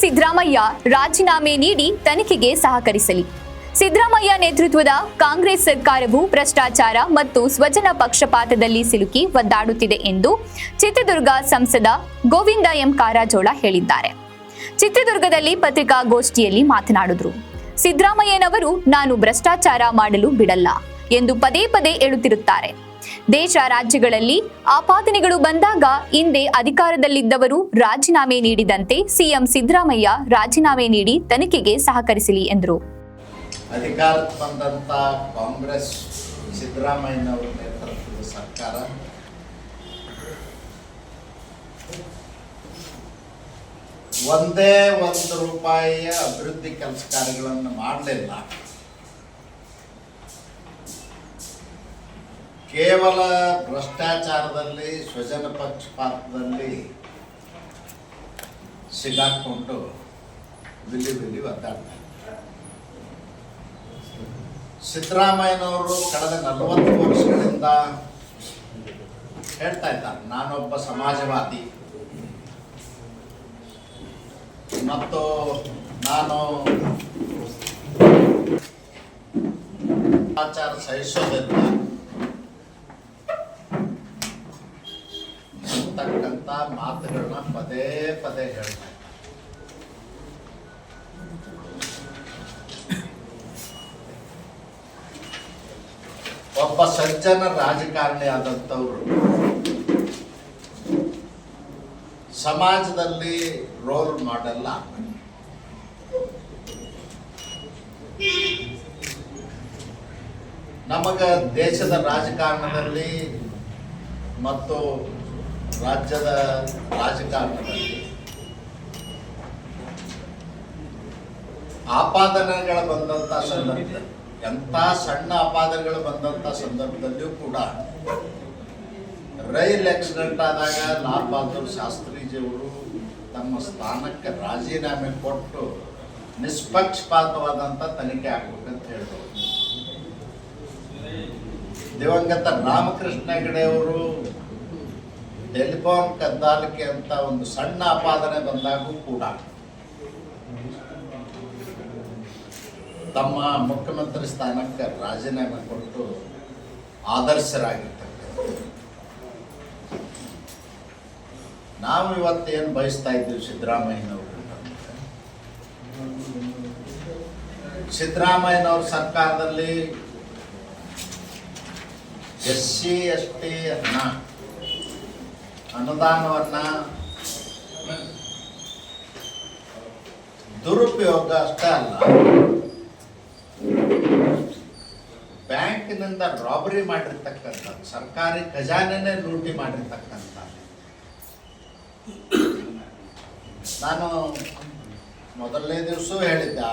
ಸಿದ್ದರಾಮಯ್ಯ ರಾಜೀನಾಮೆ ನೀಡಿ ತನಿಖೆಗೆ ಸಹಕರಿಸಲಿ. ಸಿದ್ದರಾಮಯ್ಯ ನೇತೃತ್ವದ ಕಾಂಗ್ರೆಸ್ ಸರ್ಕಾರವು ಭ್ರಷ್ಟಾಚಾರ ಮತ್ತು ಸ್ವಜನ ಪಕ್ಷಪಾತದಲ್ಲಿ ಸಿಲುಕಿ ಒದ್ದಾಡುತ್ತಿದೆ ಎಂದು ಚಿತ್ರದುರ್ಗ ಸಂಸದ ಗೋವಿಂದ ಎಂ ಕಾರಜೋಳ ಹೇಳಿದ್ದಾರೆ. ಚಿತ್ರದುರ್ಗದಲ್ಲಿ ಪತ್ರಿಕಾಗೋಷ್ಠಿಯಲ್ಲಿ ಮಾತನಾಡಿದರು. ಸಿದ್ದರಾಮಯ್ಯನವರು ನಾನು ಭ್ರಷ್ಟಾಚಾರ ಮಾಡಲು ಬಿಡಲ್ಲ ಎಂದು ಪದೇ ಪದೇ ಹೇಳುತ್ತಿರುತ್ತಾರೆ. ದೇಶ ರಾಜ್ಯಗಳಲ್ಲಿ ಆಪಾದನೆಗಳು ಬಂದಾಗ ಹಿಂದೆ ಅಧಿಕಾರದಲ್ಲಿದ್ದವರು ರಾಜೀನಾಮೆ ನೀಡಿದಂತೆ ಸಿಎಂ ಸಿದ್ದರಾಮಯ್ಯ ರಾಜೀನಾಮೆ ನೀಡಿ ತನಿಖೆಗೆ ಸಹಕರಿಸಲಿ ಎಂದರು. ಅಧಿಕಾರಕ್ಕೆ ಬಂದಂತ ಕಾಂಗ್ರೆಸ್ ಸಿದ್ದರಾಮಯ್ಯನವರ ನೇತೃತ್ವದ ಸರ್ಕಾರ ಒಂದೇ ₹1 ಅಭಿವೃದ್ಧಿ ಕೆಲಸ ಕಾರ್ಯಗಳನ್ನು ಮಾಡಲಿಲ್ಲ. ಕೇವಲ ಭ್ರಷ್ಟಾಚಾರದಲ್ಲಿ ಸ್ವಜನ ಪಕ್ಷಪಾತದಲ್ಲಿ ಸಿಗಾಕೊಂಡು ಬಿಲ್ಲಿ ಒದ್ದಾಡ್ತಾರೆ. ಸಿದ್ದರಾಮಯ್ಯನವರು ಕಳೆದ 40 ವರ್ಷಗಳಿಂದ ಹೇಳ್ತಾ ಇದ್ದಾರೆ, ನಾನೊಬ್ಬ ಸಮಾಜವಾದಿ ಮತ್ತು ನಾನು ಆಚಾರ ಸಹಿಸೋದಿಲ್ಲ ಅಂತಕ್ಕಂಥ ಮಾತುಗಳನ್ನ ಪದೇ ಪದೇ ಹೇಳ್ತಾರೆ. ಒಬ್ಬ ಸಜ್ಜನ ರಾಜಕಾರಣಿ ಆದಂಥವ್ರು ಸಮಾಜದಲ್ಲಿ ರೋಲ್ ಮಾಡೆಲ್ ಆಗಬೇಕು. ನಮಗ ದೇಶದ ರಾಜಕಾರಣದಲ್ಲಿ ಮತ್ತು ರಾಜ್ಯದ ರಾಜಕಾರಣದಲ್ಲಿ ಆಪಾದನೆಗಳು ಬಂದಂಥ ಸಂದರ್ಭದಲ್ಲಿ, ಎಂಥ ಸಣ್ಣ ಆಪಾದನೆಗಳು ಬಂದಂಥ ಸಂದರ್ಭದಲ್ಲಿಯೂ ಕೂಡ ರೈಲ್ ಆಕ್ಸಿಡೆಂಟ್ ಆದಾಗ ಲಾಲ್ ಬಹದ್ದೂರ್ ಶಾಸ್ತ್ರೀಜಿಯವರು ತಮ್ಮ ಸ್ಥಾನಕ್ಕೆ ರಾಜೀನಾಮೆ ಕೊಟ್ಟು ನಿಷ್ಪಕ್ಷಪಾತವಾದಂಥ ತನಿಖೆ ಆಗ್ಬೇಕಂತ ಹೇಳಿದರು. ದಿವಂಗತ ರಾಮಕೃಷ್ಣ ಹೆಗಡೆಯವರು ಟೆಲಿಫೋನ್ ಕದ್ದಾಲಿಕೆ ಅಂತ ಒಂದು ಸಣ್ಣ ಆಪಾದನೆ ಬಂದಾಗೂ ಕೂಡ ತಮ್ಮ ಮುಖ್ಯಮಂತ್ರಿ ಸ್ಥಾನಕ್ಕೆ ರಾಜೀನಾಮೆ ಕೊಟ್ಟು ಆದರ್ಶರಾಗಿರ್ತಕ್ಕಂಥ ನಾವು ಇವತ್ತೇನು ಬಯಸ್ತಾ ಇದ್ದೀವಿ, ಸಿದ್ದರಾಮಯ್ಯನವ್ರ ಸರ್ಕಾರದಲ್ಲಿ SC ST ಅನುದಾನವನ್ನ ದುರುಪಯೋಗ ಅಷ್ಟೇ ಅಲ್ಲ, ಬ್ಯಾಂಕಿನಿಂದ ರಾಬರಿ ಮಾಡಿರ್ತಕ್ಕಂಥ, ಸರ್ಕಾರಿ ಖಜಾನೆನೇ ಲೂಟಿ ಮಾಡಿರ್ತಕ್ಕಂಥ. ನಾನು ಮೊದಲನೇ ದಿವಸ ಹೇಳಿದ್ದೆ